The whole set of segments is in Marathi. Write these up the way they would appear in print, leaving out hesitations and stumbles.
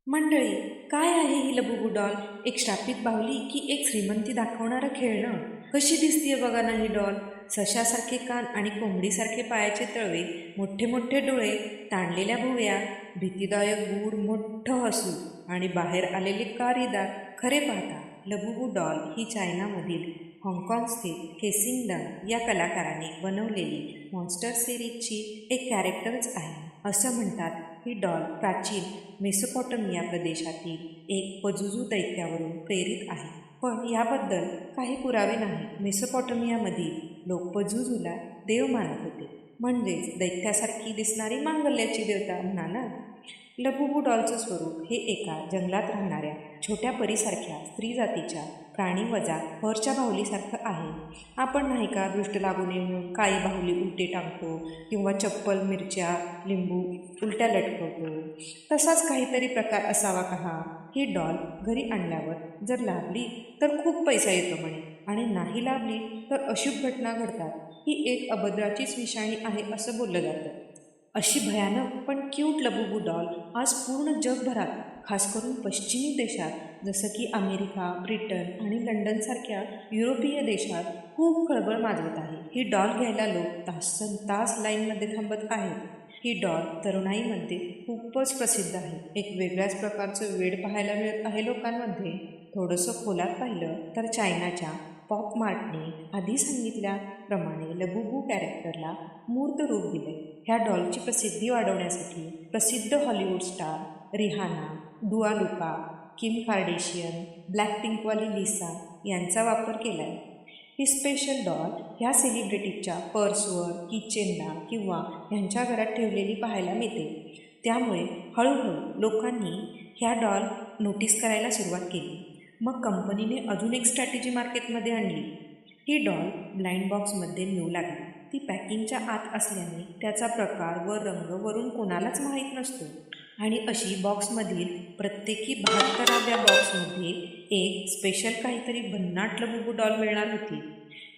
मंडळी, काय आहे ही लबुबू डॉल? एक श्रापित बाहुली की एक श्रीमंती दाखवणारं खेळणं? कशी दिसतीये बघा ना ही डॉल. सशासारखे कान आणि कोंबडीसारखे पायाचे तळवे, मोठे मोठे डोळे, ताणलेल्या भुवया, भीतीदायक गूढ मोठं हसू आणि बाहेर आलेले कारी दात. खरे पाहता लबुबू डॉल ही चायनामधील हाँगकाँग स्थित केसिंगडम या कलाकाराने बनवलेली मॉन्स्टर सिरीजची एक कॅरेक्टरच आहे. असं म्हणतात ही डॉल प्राचीन मेसोपोटमिया प्रदेशातील एक पजुजू दैत्यावरून प्रेरित आहे. पण याबद्दल काही पुरावे नाही. मेसोपोटमियामधील लोक पजुजूला देव मानत होते, म्हणजेच दैत्यासारखी दिसणारी मांगल्याची देवता म्हणा ना. लबुबू डॉलचं स्वरूप हे एका जंगलात राहणाऱ्या छोट्या परीसारख्या स्त्री जातीच्या प्राणी वजा फरच्या बाहुलीसारखं आहे. आपण नाही का दृष्ट लागू नये म्हणून काळी बाहुली उलटे टाकतो किंवा चप्पल, मिरच्या, लिंबू उलट्या लटकवतो, तसाच काहीतरी प्रकार असावा का हा? ही डॉल घरी आणल्यावर जर लाभली तर खूप पैसा येतो म्हणे, आणि नाही लाभली तर अशुभ घटना घडतात. ही एक अभद्राचीच निशाणी आहे असं बोललं जातं. अशी भयानक पण क्यूट लबुबू डॉल आज पूर्ण जगभरात, खास करून पश्चिमी देशात जसं की अमेरिका, ब्रिटन आणि लंडनसारख्या युरोपीय देशात खूप खळबळ माजवत आहे. ही डॉल घ्यायला लोक तासनतास लाईनमध्ये थांबत आहेत. ही डॉल तरुणाईमध्ये खूपच प्रसिद्ध आहे. एक वेगळ्याच प्रकारचं वेड पाहायला मिळत आहे लोकांमध्ये. थोडंसं खोलात पाहिलं तर चायनाच्या पॉप मार्टने आधी सांगितल्याप्रमाणे लबुबू कॅरेक्टरला मूर्त रूप दिले. ह्या डॉलची प्रसिद्धी वाढवण्यासाठी प्रसिद्ध हॉलिवूड स्टार रिहाना, दुआ लिपा, किम कार्डेशियन, ब्लॅक पिंकवाली लिसा यांचा वापर केला आहे. ही स्पेशल डॉल ह्या सेलिब्रिटीच्या पर्सवर, किचनला किंवा ह्यांच्या घरात ठेवलेली पाहायला मिळते. त्यामुळे हळूहळू लोकांनी ह्या डॉल नोटीस करायला सुरुवात केली. मग कंपनीने अजून एक स्ट्रॅटेजी मार्केटमध्ये आणली. ही डॉल ब्लाइंड बॉक्समध्ये मिळू लागली. ती पॅकिंगच्या आत असल्याने त्याचा प्रकार व रंग वरून कोणालाच माहीत नसतो, आणि अशी बॉक्समधील प्रत्येकी 72व्या बॉक्समध्ये एक स्पेशल काहीतरी भन्नाट लबुबू डॉल मिळणार होती.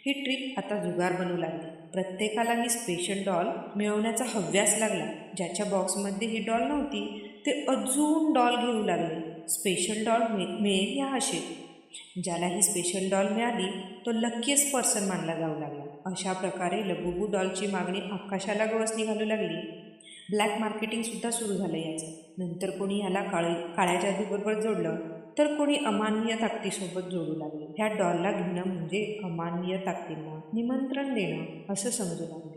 ही ट्रिक आता जुगार बनू लागली. प्रत्येकाला ही स्पेशल डॉल मिळवण्याचा हव्यास लागला. ज्याच्या बॉक्समध्ये ही डॉल नव्हती ते अजून डॉल घेऊ लागले. स्पेशल डॉल मिळेल या आशेत. ज्याला ही स्पेशल डॉल मिळाली तो लकीएस्ट पर्सन मानला जाऊ लागला. अशा प्रकारे लबुबू डॉलची मागणी आकाशाला गवसणी घालू लागली. ब्लॅक मार्केटिंगसुद्धा सुरू झालं याचं. नंतर कोणी ह्याला काळ्या जादूबरोबर जोडलं, तर कोणी अमानवीय ताकदीसोबत जोडू लागले. ह्या डॉलला घेणं म्हणजे अमानवीय ताकदींना निमंत्रण देणं असं समजू लागले.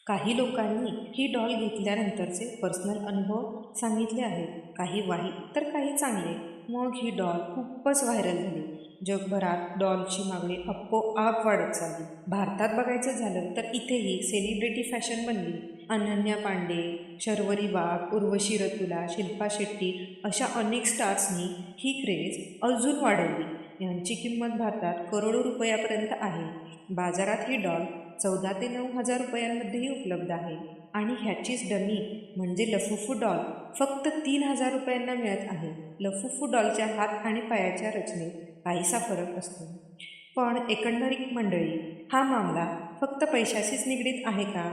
काही लोकांनी ही डॉल घेतल्यानंतरचे पर्सनल अनुभव सांगितले आहेत, काही वाईट तर काही चांगले. मग ही डॉल खूपच व्हायरल झाली. जगभरात डॉलची मागणी आपोआप वाढत चालली. भारतात बघायचं झालं तर इथेही सेलिब्रिटी फॅशन बनली. अनन्या पांडे, शर्वरी वाघ, उर्वशी रतुला, शिल्पा शेट्टी अशा अनेक स्टार्सनी ही क्रेज अजून वाढवली. यांची किंमत भारतात करोडो रुपयापर्यंत आहे. बाजारात ही डॉल 14 ते 9 हजार रुपयांमध्येही उपलब्ध आहे. आणि ह्याचीच डमी म्हणजे लफुफू डॉल फक्त 3,000 रुपयांना मिळत आहे. लफुफू डॉलच्या हात आणि पायाच्या रचनेत काहीसा फरक असतो. पण एकंदरीत मंडळी, हा मामला फक्त पैशाशीच निगडीत आहे का?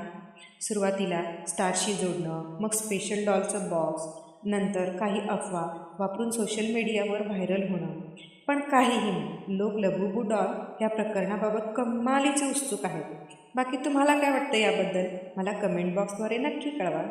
सुरुवातीला स्टारशी जोडणं, मग स्पेशल डॉलचं बॉक्स, नंतर काही अफवा वापरून सोशल मीडियावर व्हायरल होणं. पण काहीही नाही, लोक लबुबू डॉल या प्रकरणाबाबत कमालीचे उत्सुक आहेत. बाकी तुम्हाला काय वाटतं याबद्दल? मला कमेंट बॉक्सद्वारे नक्की कळवा.